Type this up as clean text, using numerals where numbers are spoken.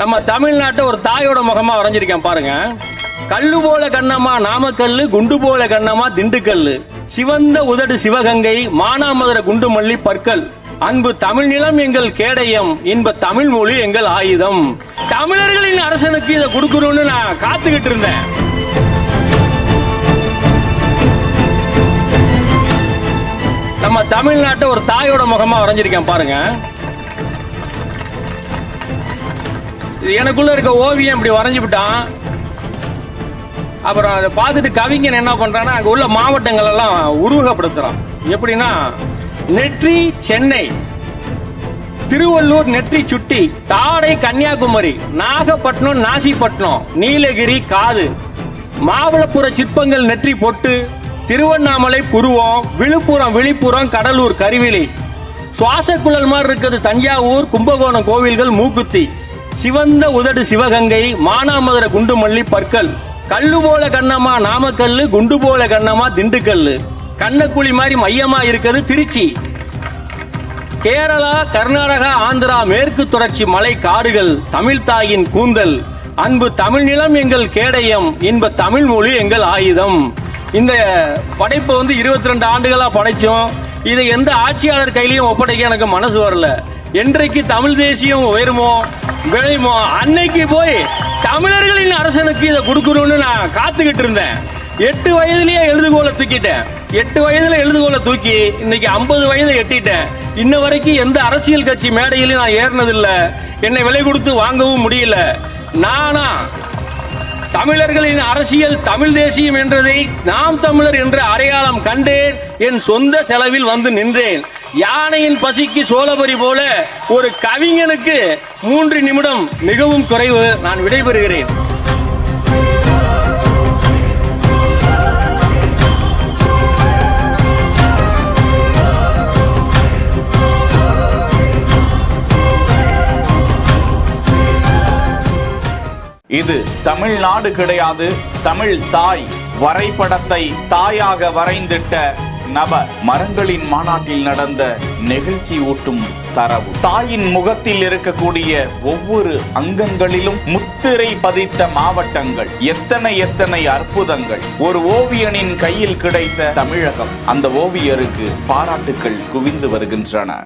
நம்ம தமிழ்நாட்டை ஒரு தாயோட முகமா வரைஞ்சிருக்கேன் பாருங்க. கல்லு போல கண்ணம்மா நாமக்கல்லு, குண்டு போல கண்ணம்மா திண்டுக்கல்லு, சிவந்த உதடு சிவகங்கை, மானாமதுர குண்டுமல்லி பற்கள், அன்பு தமிழ் நிலம் எங்கள் கேடயம், இன்ப தமிழ் மொழி எங்கள் ஆயுதம். தமிழர்களின் அரசனுக்கு இதை கொடுக்கணும்னு நான் காத்துக்கிட்டு இருந்தேன். நம்ம தமிழ்நாட்டை ஒரு தாயோட முகமா வரைஞ்சிருக்கேன் பாருங்க. எனக்குள்ள இருக்க ஓவியம் இப்படி வரைஞ்சு விட்டான். அப்புறம் அதை பார்த்துட்டு கவிஞன் என்ன பண்றான்னா அங்க உள்ள மாவட்டங்கள் எல்லாம் உருவகப்படுத்துறான். எப்படின்னா நெற்றி சென்னை, திருவள்ளூர் நெற்றி சுட்டி, தாடை கன்னியாகுமரி, நாகப்பட்டினம் நாசிப்பட்டினம், நீலகிரி காது, மாவளப்புற சிற்பங்கள் நெற்றி பொட்டு, திருவண்ணாமலை புருவம், விழுப்புரம் விழிப்புரம், கடலூர் கருவிலி, சுவாச குழல் மாதிரி இருக்குது தஞ்சாவூர், கும்பகோணம் கோவில்கள் மூக்குத்தி, சிவந்த உதடு சிவகங்கை, மானாமதுர குண்டுமல்லி பற்கள், கல்லு போல கண்ணம்மா நாமக்கல்லு, குண்டு போல கண்ணம்மா திண்டுக்கல்லு, கண்ணக்குழி மாதிரி மையமா இருக்குது திருச்சி, கேரளா கர்நாடகா ஆந்திரா மேற்கு தொடர்ச்சி மலை காடுகள், தமிழ் தாயின் கூந்தல், அன்பு தமிழ் நிலம் எங்கள் கேடயம், இன்ப தமிழ் மொழி எங்கள் ஆயுதம். இந்த படைப்பை 22 ஆண்டுகளா படைச்சோம். இதை எந்த ஆட்சியாளர் கையிலையும் ஒப்படைக்க எனக்கு மனசு வரல. என்றைக்கு தமிழ் தேசியம் உயருமோ விளையுமோ அன்னைக்கு போய் தமிழர்களின் அரசனுக்கு இதை கொடுக்கணும்னு நான் காத்துக்கிட்டு இருந்தேன். 8 வயதிலேயே எழுதுகோலை தூக்கிட்டேன். 8 வயதுல எழுதுகோலை தூக்கி இன்னைக்கு 50 வயதை எட்டிட்டேன். இன்ன வரைக்கும் எந்த அரசியல் கட்சி மேடையிலும் நான் ஏறினதில்ல. என்னை விலை கொடுத்து வாங்கவும் முடியல. நானா தமிழர்களின் அரசியல் தமிழ் தேசியம் என்றதை நாம் தமிழர் என்ற அடையாளம் கண்டேன். என் சொந்த செலவில் வந்து நின்றேன். யானையின் பசிக்கு சோழபரி போல ஒரு கவிஞனுக்கு 3 நிமிடம் மிகவும் குறைவு. நான் விடைபெறுகிறேன். இது தமிழ்நாடு கிடையாது, தமிழ் தாய் வரைபடத்தை தாயாக வரைந்திட்ட நபர். மரங்களின் மாநாட்டில் நடந்த நெகிழ்ச்சி ஊட்டும் தரவு. தாயின் முகத்தில் இருக்கக்கூடிய ஒவ்வொரு அங்கங்களிலும் முத்திரை பதித்த மாவட்டங்கள். எத்தனை அற்புதங்கள். ஒரு ஓவியனின் கையில் கிடைத்த தமிழகம். அந்த ஓவியருக்கு பாராட்டுக்கள் குவிந்து வருகின்றன.